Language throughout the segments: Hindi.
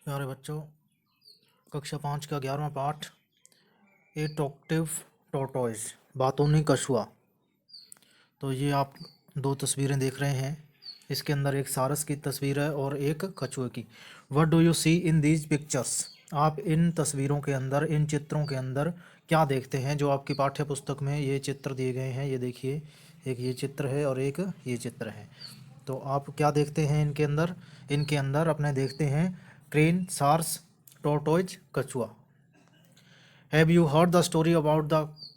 प्यारे बच्चों, कक्षा 5 का 11वां पाठ ए टॉक्टिव टोटोइज बातूनी कछुआ। तो ये आप दो तस्वीरें देख रहे हैं। इसके अंदर एक सारस की तस्वीर है और एक कछुए की। What do you see in these pictures? आप इन तस्वीरों के अंदर, इन चित्रों के अंदर क्या देखते हैं जो आपकी पाठ्य पुस्तक में ये चित्र दिए गए हैं? ये देखिए, एक ये चित्र है और एक ये चित्र है। तो आप क्या देखते हैं इनके अंदर? इनके अंदर अपने देखते हैं क्रेन, सार्स, टोर्टोइज, कछुआ। Have you heard the story about the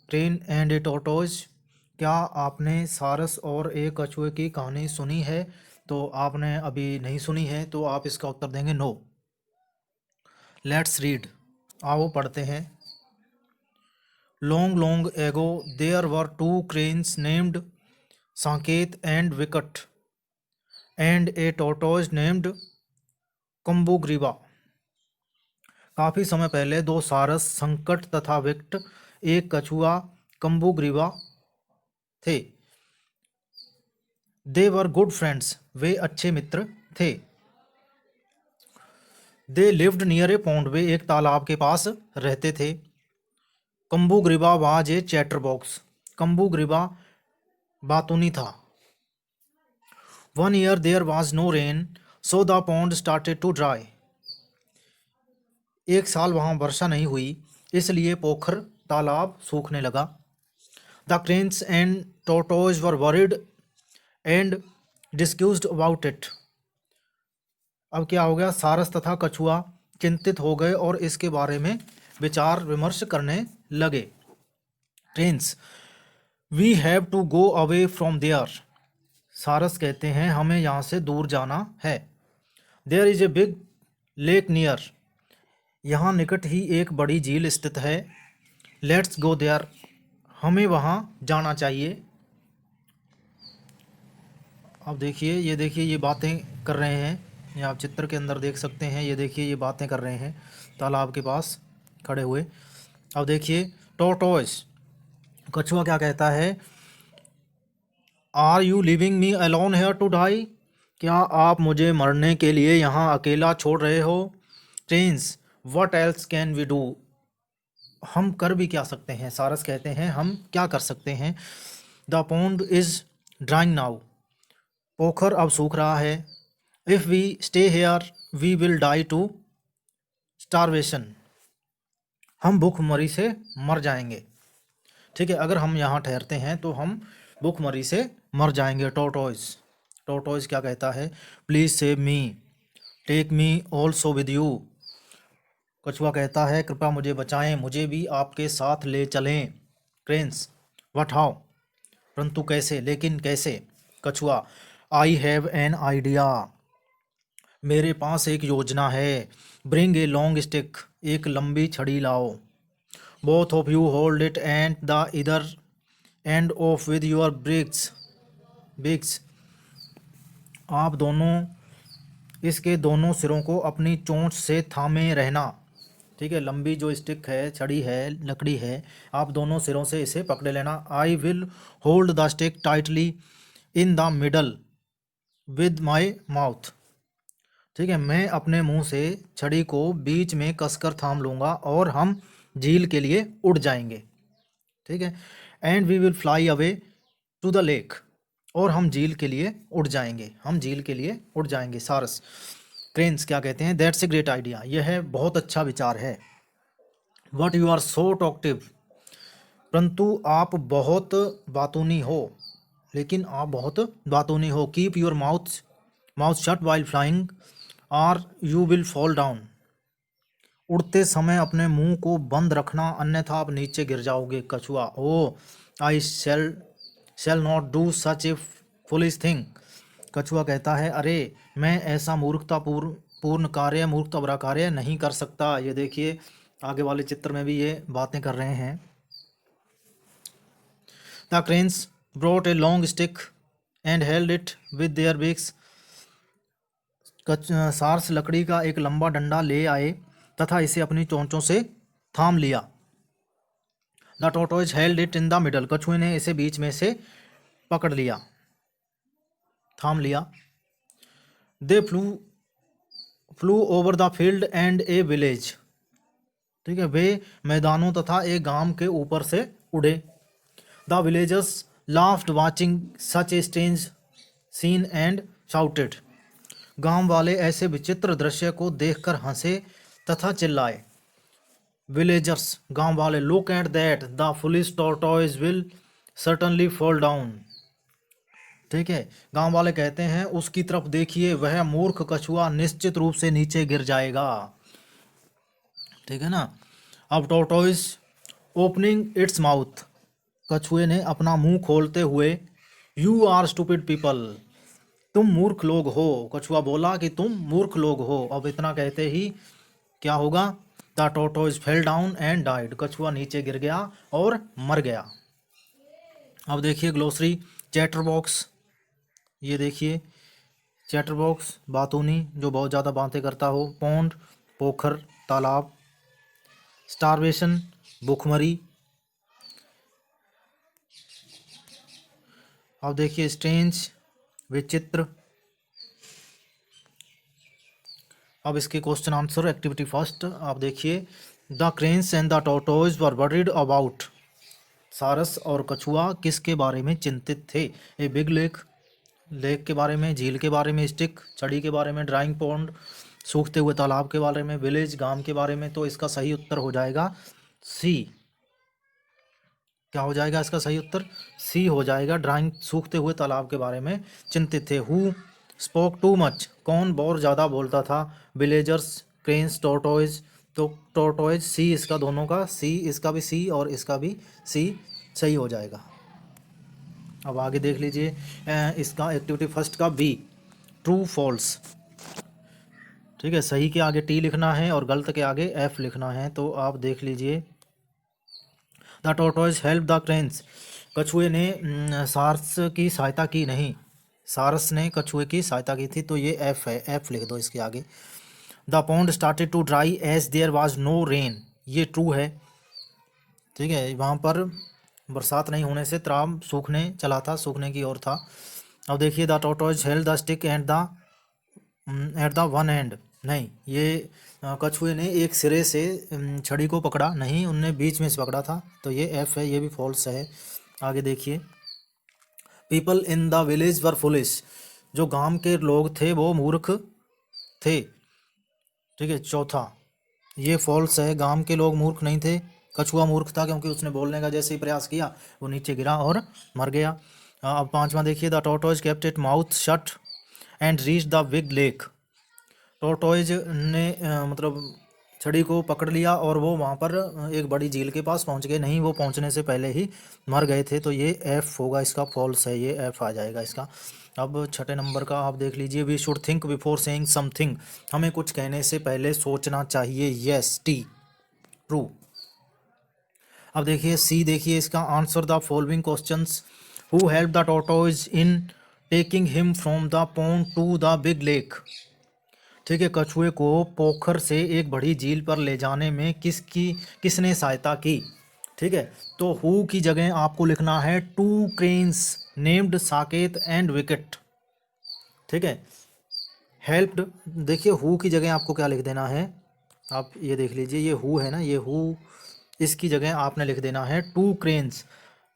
crane and a tortoise? क्या आपने सारस और एक कछुए की कहानी सुनी है? तो आपने अभी नहीं सुनी है, तो आप इसका उत्तर देंगे नो। लेट्स रीड, आओ पढ़ते हैं। Long long ago there were two cranes named Sanket and Vikat and a tortoise named Kambugriva. काफ़ी समय पहले दो सारस संकट तथा विकट, एक कछुआ कम्बुग्रीवा थे। दे वर गुड फ्रेंड्स, वे अच्छे मित्र थे। They lived near a pond, वे एक तालाब के पास रहते थे। Kambugriva was a chatterbox, Kambugriva बातूनी था। One year there was no rain, so the pond started to dry. एक साल वहाँ वर्षा नहीं हुई, इसलिए पोखर तालाब सूखने लगा। The cranes and tortoise were worried and discussed about it. अब क्या हो गया? सारस तथा कछुआ चिंतित हो गए और इसके बारे में विचार विमर्श करने लगे। Cranes, we have to go away from there. सारस कहते हैं हमें यहाँ से दूर जाना है। There is a big lake near, यहाँ निकट ही एक बड़ी झील स्थित है। लेट्स गो देयर, हमें वहाँ जाना चाहिए। अब देखिए, ये बातें कर रहे हैं। ये आप चित्र के अंदर देख सकते हैं। ये देखिए, ये बातें कर रहे हैं तालाब के पास खड़े हुए। अब देखिए, टोर्टोइज कछुआ क्या कहता है? Are you leaving me alone here to die? क्या आप मुझे मरने के लिए यहाँ अकेला छोड़ रहे हो? Cranes, what else can we do? हम कर भी क्या सकते हैं? सारस कहते हैं हम क्या कर सकते हैं? The pond is drying now, पोखर अब सूख रहा है। If we stay here we will die to starvation, हम भूखमरी से मर जाएंगे। ठीक है, अगर हम यहाँ ठहरते हैं तो हम भूखमरी से मर जाएंगे। टोर्टोइज क्या कहता है? Please save me, take me also with you. कछुआ कहता है कृपया मुझे बचाएं, मुझे भी आपके साथ ले चलें। Cranes, what how? परंतु कैसे, लेकिन कैसे? कछुआ, आई हैव एन आइडिया, मेरे पास एक योजना है। ब्रिंग ए लॉन्ग स्टिक, एक लंबी छड़ी लाओ। Both of you hold it and the इधर एंड ऑफ विद योर बिग्स। आप दोनों इसके दोनों सिरों को अपनी चोंच से थामे रहना। ठीक है, लंबी जो स्टिक है, छड़ी है, लकड़ी है, आप दोनों सिरों से इसे पकड़े लेना। I will hold the stick tightly in the middle with my mouth. ठीक है, मैं अपने मुंह से छड़ी को बीच में कसकर थाम लूँगा और हम झील के लिए उड़ जाएंगे। ठीक है, and we will fly away to the lake, और हम झील के लिए उड़ जाएंगे, हम झील के लिए उड़ जाएंगे। सारस, क्रेन्स क्या कहते हैं? दैट्स ए ग्रेट आइडिया, यह बहुत अच्छा विचार है। But you are so talkative, परंतु आप बहुत बातूनी हो, लेकिन आप बहुत बातूनी हो। Keep your mouth shut while flying और यू विल फॉल डाउन, उड़ते समय अपने मुंह को बंद रखना, अन्यथा आप नीचे गिर जाओगे। कछुआ, oh I shall not do such a foolish thing. कछुआ कहता है अरे, मैं ऐसा मूर्खता भरा कार्य नहीं कर सकता। ये देखिए, आगे वाले चित्र में भी ये बातें कर रहे हैं। The cranes brought a long stick and held it with their beaks. सार्स लकड़ी का एक लंबा डंडा ले आए तथा इसे अपनी चोंचों से थाम लिया। The tortoise held it in the middle, कछुए ने इसे बीच में से पकड़ लिया, थाम लिया। दे flu flu over the field and A village, ठीक है, वे मैदानों तथा एक गांव के ऊपर से उड़े। The villagers laughed watching such a strange scene and shouted, गांव वाले ऐसे विचित्र दृश्य को देखकर हंसे तथा चिल्लाए। विलेजर्स, गांव वाले, look at that the foolish tortoise will certainly fall down, ठीक है, गांव वाले कहते हैं उसकी तरफ देखिए, वह मूर्ख कछुआ निश्चित रूप से नीचे गिर जाएगा, ठीक है ना। अब टॉर्टोइज ओपनिंग इट्स माउथ, कछुए ने अपना मुंह खोलते हुए, यू आर स्टूपिड पीपल, तुम मूर्ख लोग हो, कछुआ बोला कि तुम मूर्ख लोग हो। अब इतना कहते ही क्या होगा, the tortoise fell down and died, कछुआ नीचे गिर गया और मर गया। अब देखिए ग्लोसरी, चैटर बॉक्स, ये देखिए चैटर बॉक्स, बातूनी जो बहुत ज़्यादा बातें करता हो, पौंड पोखर तालाब, स्टारवेशन भूखमरी। अब देखिए स्ट्रेंज विचित्र। अब इसके क्वेश्चन आंसर एक्टिविटी फर्स्ट, आप देखिए, the cranes and the tortoise were worried about, सारस और कछुआ किसके बारे में चिंतित थे, ए बिग लेक, लेक के बारे में, झील के बारे में, स्टिक छड़ी के बारे में, ड्राइंग पॉन्ड सूखते हुए तालाब के बारे में, विलेज गांव के बारे में। तो इसका सही उत्तर हो जाएगा सी। क्या हो जाएगा इसका सही उत्तर, सी हो जाएगा, ड्राइंग सूखते हुए तालाब के बारे में चिंतित थे। हु स्पोक टू मच, कौन बहुत ज़्यादा बोलता था, विलेजर्स, क्रेन्स, टॉर्टोइज, तो टॉर्टोइज सी इसका, दोनों का सी, इसका भी सी और इसका भी सी सही हो जाएगा। अब आगे देख लीजिए, इसका एक्टिविटी फर्स्ट का बी, ट्रू फॉल्स, ठीक है, सही के आगे टी लिखना है और गलत के आगे एफ लिखना है। तो आप देख लीजिए, the tortoise help the cranes, कछुए ने सारस की सहायता की नहीं, सारस ने कछुए की सहायता की थी, तो ये एफ है, एफ लिख दो इसके आगे। The pond started to dry as there was no rain, ये ट्रू है, ठीक है, वहाँ पर बरसात नहीं होने से तालाब सूखने चला था, सूखने की ओर था। अब देखिए, the tortoise held the stick and the at the one and, नहीं, ये कछुए ने एक सिरे से छड़ी को पकड़ा नहीं, उनने बीच में से पकड़ा था, तो ये एफ है, ये भी फॉल्स है। आगे देखिए, people in the village were foolish, जो गांव के लोग थे वो मूर्ख थे, ठीक है, चौथा ये फॉल्स है, गांव के लोग मूर्ख नहीं थे, कछुआ मूर्ख था क्योंकि उसने बोलने का जैसे ही प्रयास किया वो नीचे गिरा और मर गया। अब पांचवा देखिए, the tortoise kept it mouth shut and reach the big lake, tortoise ने मतलब छड़ी को पकड़ लिया और वो वहाँ पर एक बड़ी झील के पास पहुँच गए नहीं, वो पहुँचने से पहले ही मर गए थे, तो ये एफ होगा इसका, फॉल्स है, ये एफ आ जाएगा इसका। अब छठे नंबर का आप देख लीजिए, we should think before saying something, हमें कुछ कहने से पहले सोचना चाहिए, यस, टी, ट्रू। अब देखिए सी, देखिए इसका answer the following questions, who help the tortoise in taking him from the pond to the big lake, ठीक है, कछुए को पोखर से एक बड़ी झील पर ले जाने में किसने सहायता की, ठीक है, तो हु की जगह आपको लिखना है two cranes named Saket and Vikat, ठीक है, हेल्प्ड, देखिए हु की जगह आपको क्या लिख देना है, आप ये देख लीजिए, ये हु है ना, ये हु, इसकी जगह आपने लिख देना है two cranes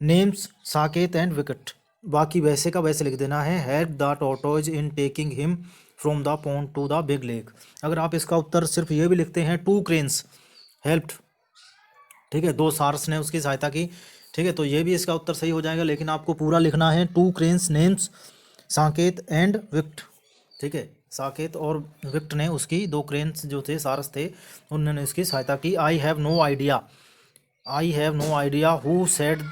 names Saket and Vikat, बाकी वैसे का वैसे लिख देना है, help the tortoise in taking him from the pond to the big lake. अगर आप इसका उत्तर सिर्फ ये भी लिखते हैं टू क्रेन्स हेल्प्ड, ठीक है, दो सारस ने उसकी सहायता की, ठीक है, तो ये भी इसका उत्तर सही हो जाएगा, लेकिन आपको पूरा लिखना है two cranes names Saket and Vikat, ठीक है, साकेत और विक्ट ने उसकी, दो क्रेन्स जो थे सारस थे उन्होंने उसकी सहायता की। I have no idea, I have no idea who said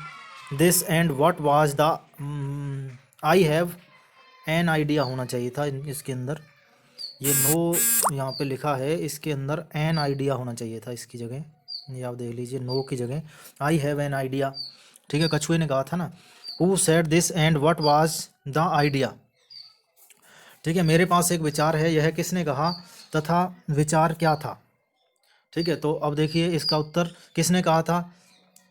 this and what was the, I have an idea होना चाहिए था इसके अंदर, ये नो यहाँ पे लिखा है, इसके अंदर एन आइडिया होना चाहिए था इसकी जगह, ये आप देख लीजिए, नो की जगह आई हैव एन आइडिया, ठीक है, कछुए ने कहा था ना, who said this and what was the idea, ठीक है, मेरे पास एक विचार है, यह किसने कहा तथा विचार क्या था, ठीक है, तो अब देखिए इसका उत्तर किसने कहा था,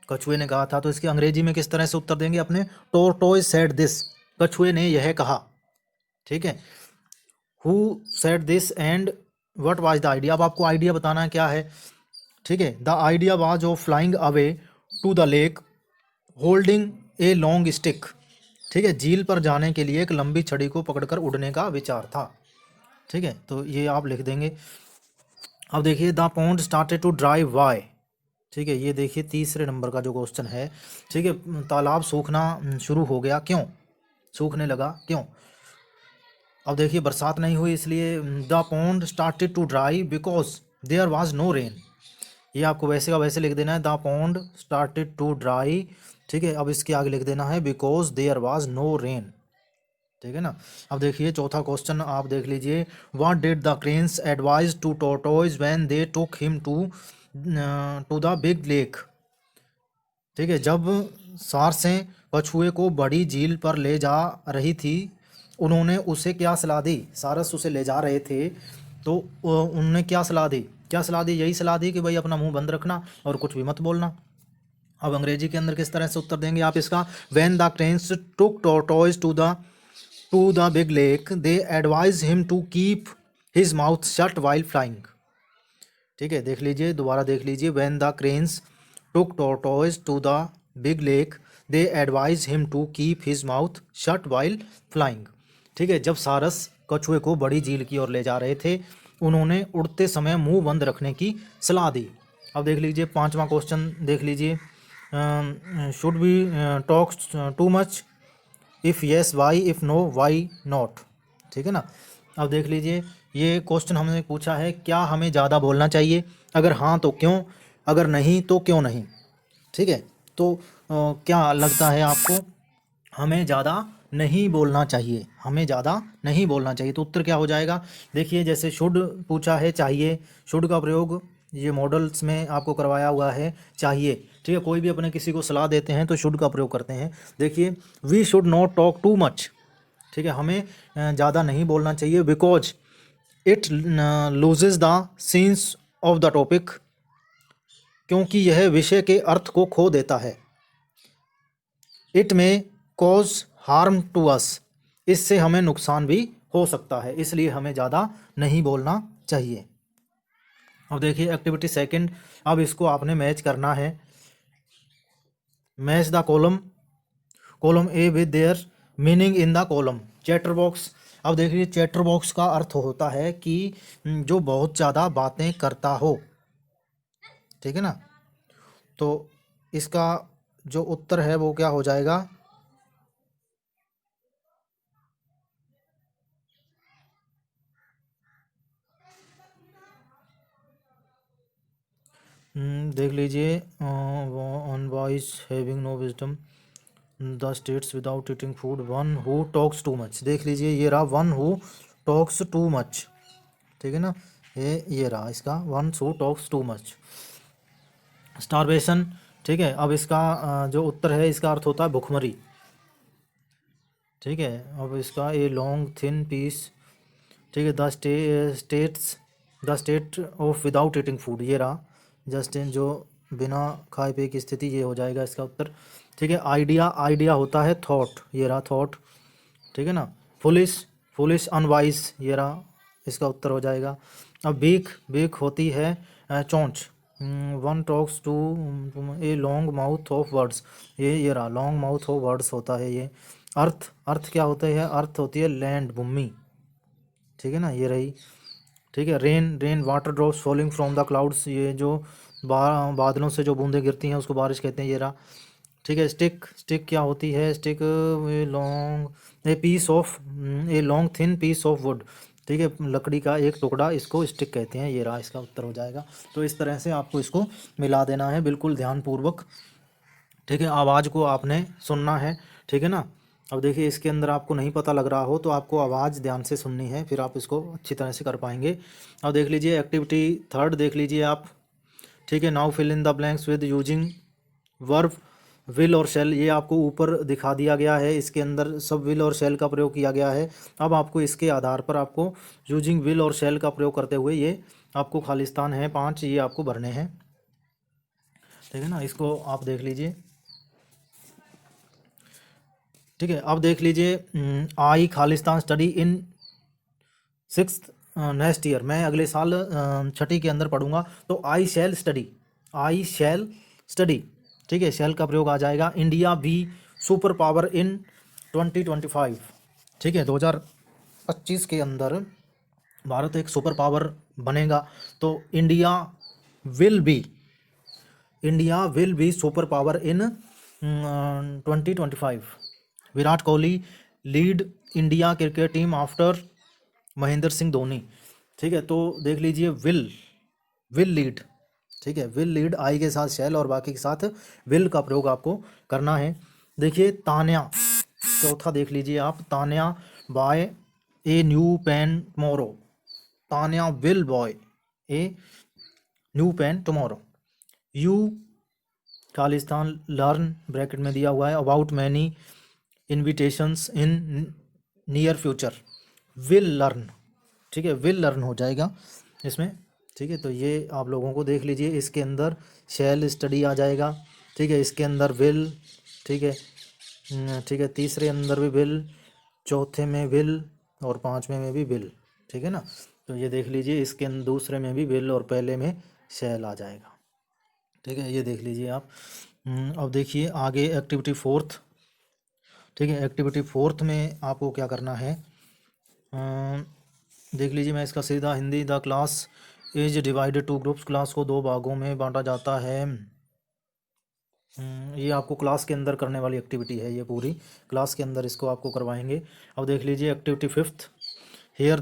कछुए ने कहा था, तो इसकी अंग्रेजी में किस तरह से उत्तर देंगे अपने, टॉर्टोइज सेड दिस, कछुए ने यह कहा, ठीक है, who said this and what was the idea, अब आपको आइडिया बताना है क्या है। ठीक है, the idea was of flying away to the lake holding a long stick. ठीक है, झील पर जाने के लिए एक लंबी छड़ी को पकड़कर उड़ने का विचार था। ठीक है, तो ये आप लिख देंगे। अब देखिए, the pond started to dry why. ठीक है, ये देखिए तीसरे नंबर का जो क्वेश्चन है। ठीक है, तालाब सूखना शुरू हो गया, क्यों सूखने लगा, क्यों। अब देखिए, बरसात नहीं हुई इसलिए। The pond started to dry because there was no rain. ये आपको वैसे का वैसे लिख देना है, the pond started to dry. ठीक है, अब इसके आगे लिख देना है because there was no rain. ठीक है ना। अब देखिए चौथा क्वेश्चन आप देख लीजिए। What did the cranes advise to tortoise when they took him to the big lake. ठीक है, जब सारसें कछुए को बड़ी झील पर ले जा रही थी, उन्होंने उसे क्या सलाह दी। सारस उसे ले जा रहे थे तो उन्होंने क्या सलाह दी, क्या सलाह दी, यही सलाह दी कि भाई अपना मुंह बंद रखना और कुछ भी मत बोलना। अब अंग्रेजी के अंदर किस तरह से उत्तर देंगे आप इसका। When the cranes took tortoise to the big lake they advise him to keep his mouth shut while flying. ठीक है, देख लीजिए, दोबारा देख लीजिए। When the cranes took tortoise to the big lake they advise him to keep his mouth shut while flying. ठीक है, जब सारस कछुए को बड़ी झील की ओर ले जा रहे थे, उन्होंने उड़ते समय मुंह बंद रखने की सलाह दी। अब देख लीजिए पांचवा क्वेश्चन देख लीजिए। Should be talk too much, if yes why, if no why not. ठीक है ना। अब देख लीजिए, ये क्वेश्चन हमने पूछा है क्या हमें ज़्यादा बोलना चाहिए, अगर हाँ तो क्यों, अगर नहीं तो क्यों नहीं। ठीक है, तो क्या लगता है आपको, हमें ज़्यादा नहीं बोलना चाहिए, हमें ज़्यादा नहीं बोलना चाहिए, तो उत्तर क्या हो जाएगा। देखिए, जैसे शुड पूछा है चाहिए, शुड का प्रयोग ये मॉडल्स में आपको करवाया हुआ है चाहिए। ठीक है, कोई भी अपने किसी को सलाह देते हैं तो शुड का प्रयोग करते हैं। देखिए, we should not talk too much. ठीक है, हमें ज़्यादा नहीं बोलना चाहिए, because it loses the sense of the topic, क्योंकि यह विषय के अर्थ को खो देता है। इट में कॉज हार्म टू अस, इससे हमें नुकसान भी हो सकता है, इसलिए हमें ज़्यादा नहीं बोलना चाहिए। अब देखिए एक्टिविटी सेकंड, अब इसको आपने मैच करना है। Match the column A with their meaning in the column. Chatter box. अब देखिए चैटर बॉक्स का अर्थ होता है कि जो बहुत ज़्यादा बातें करता हो। ठीक है ना, तो इसका जो उत्तर है वो क्या हो जाएगा। देख लीजिए, on voice having no wisdom the states without eating food, one who talks too much. देख लीजिए, ये रहा one who talks too much. ठीक है ना, ये रहा इसका one who talks too much. Starvation. ठीक है, अब इसका जो उत्तर है इसका अर्थ होता है भुखमरी। ठीक है, अब इसका ए लॉन्ग थिन पीस। ठीक है, the state of without eating food, ये रहा जस्ट इन, जो बिना खाए पिए की स्थिति, ये हो जाएगा इसका उत्तर। ठीक है, आइडिया होता है थॉट, ये रहा थॉट। ठीक है ना। फुलिश अनवाइज, ये रहा इसका उत्तर हो जाएगा। अब बीक होती है चोंच। One talks to a long mouth of words, ये रहा लॉन्ग माउथ ऑफ वर्ड्स होता है ये। अर्थ क्या होता है, अर्थ होती है लैंड, भूमि। ठीक है ना, ये रही। ठीक है, rain water drops falling from the clouds, ये जो बादलों से जो बूंदें गिरती हैं उसको बारिश कहते हैं, ये रहा। ठीक है, स्टिक क्या होती है, stick a long thin piece of wood. ठीक है, लकड़ी का एक टुकड़ा, इसको स्टिक कहते हैं, ये रहा इसका उत्तर हो जाएगा। तो इस तरह से आपको इसको मिला देना है बिल्कुल ध्यानपूर्वक। ठीक है, आवाज़ को आपने सुनना है। ठीक है ना। अब देखिए इसके अंदर आपको नहीं पता लग रहा हो तो आपको आवाज़ ध्यान से सुननी है, फिर आप इसको अच्छी तरह से कर पाएंगे। अब देख लीजिए एक्टिविटी थर्ड देख लीजिए आप। ठीक है, now fill in the blanks with using verb will और शेल, ये आपको ऊपर दिखा दिया गया है, इसके अंदर सब विल और शेल का प्रयोग किया गया है। अब आपको इसके आधार पर आपको यूजिंग विल और शेल का प्रयोग करते हुए ये आपको खालिस्तान है 5, ये आपको भरने हैं। ठीक है ना, इसको आप देख लीजिए। ठीक है, अब देख लीजिए, आई खालिस्तान study in 6th next year, मैं अगले साल छठी के अंदर पढ़ूंगा। तो आई शैल स्टडी, आई शैल स्टडी, ठीक है, शैल का प्रयोग आ जाएगा। India be super power in 2025, ठीक है, 2025 के अंदर भारत एक सुपर पावर बनेगा। तो India will be super power in 2025। Virat Kohli lead India cricket team after Mahendra Singh Dhoni, ठीक है। तो देख लीजिए विल लीड, ठीक है, विल लीड आई के साथ शैल और बाकी के साथ विल का प्रयोग आपको करना है। देखिए तान्या, चौथा देख लीजिए आप, Tanya buy a new pen tomorrow, Tanya will buy a new pen tomorrow. You Khalistan learn bracket में दिया हुआ है about many invitations in near future, will learn, ठीक है, विल लर्न हो जाएगा इसमें, ठीक है। तो ये आप लोगों को देख लीजिए, इसके अंदर शैल स्टडी आ जाएगा, ठीक है, इसके अंदर विल, ठीक है, ठीक है, तीसरे अंदर भी विल, चौथे में विल और पांचवें में भी विल, ठीक है ना। तो ये देख लीजिए, इसके दूसरे में भी विल और पहले में शैल आ जाएगा, ठीक है, ये देख लीजिए आप। अब देखिए आगे एक्टिविटी फोर्थ, ठीक है, एक्टिविटी फोर्थ में आपको क्या करना है, देख लीजिए, मैं इसका सीधा Hindi, the class is divided two groups, class को दो भागों में बांटा जाता है। ये आपको क्लास के अंदर करने वाली एक्टिविटी है, ये पूरी क्लास के अंदर इसको आपको करवाएंगे। अब देख लीजिए activity fifth, here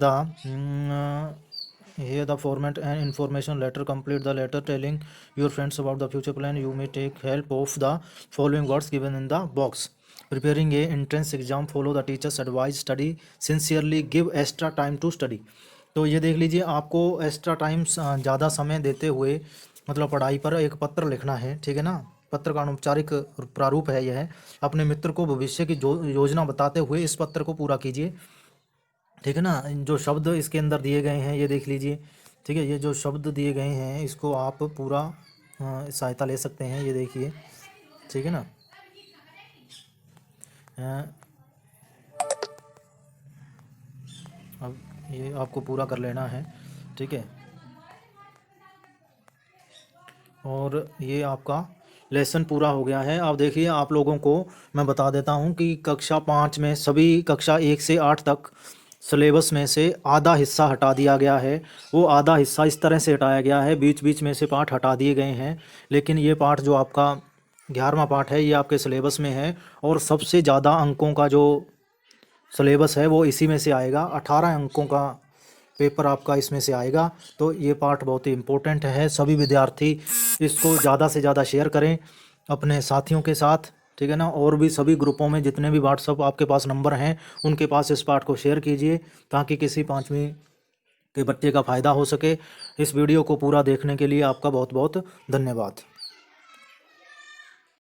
the format and information letter, complete the letter telling your friends about the future plan, you may take help of the following words given in the box, preparing a entrance exam, follow the teacher's advice, study sincerely, give extra time to study. तो ये देख लीजिए, आपको एक्स्ट्रा टाइम ज़्यादा समय देते हुए मतलब पढ़ाई पर एक पत्र लिखना है, ठीक है ना। पत्र का अनौपचारिक प्रारूप है यह, अपने मित्र को भविष्य की योजना बताते हुए इस पत्र को पूरा कीजिए, ठीक है ना। जो शब्द इसके अंदर दिए गए हैं ये देख लीजिए, ठीक है, ये जो शब्द दिए गए हैं इसको आप पूरा सहायता ले सकते हैं, ये देखिए, ठीक है ना। अब ये आपको पूरा कर लेना है, ठीक है। और ये आपका लेसन पूरा हो गया है। अब देखिए आप लोगों को मैं बता देता हूँ कि कक्षा 5 में सभी कक्षा 1 से 8 तक सिलेबस में से आधा हिस्सा हटा दिया गया है। वो आधा हिस्सा इस तरह से हटाया गया है, बीच बीच में से पाठ हटा दिए गए हैं, लेकिन ये पाठ जो आपका 11वां पाठ है ये आपके सिलेबस में है। और सबसे ज़्यादा अंकों का जो सिलेबस है वो इसी में से आएगा, 18 अंकों का पेपर आपका इसमें से आएगा। तो ये पार्ट बहुत ही इम्पोर्टेंट है, सभी विद्यार्थी इसको ज़्यादा से ज़्यादा शेयर करें अपने साथियों के साथ, ठीक है ना। और भी सभी ग्रुपों में जितने भी व्हाट्सअप आपके पास नंबर हैं उनके पास इस पार्ट को शेयर कीजिए, ताकि किसी 5वीं के बच्चे का फ़ायदा हो सके। इस वीडियो को पूरा देखने के लिए आपका बहुत बहुत धन्यवाद।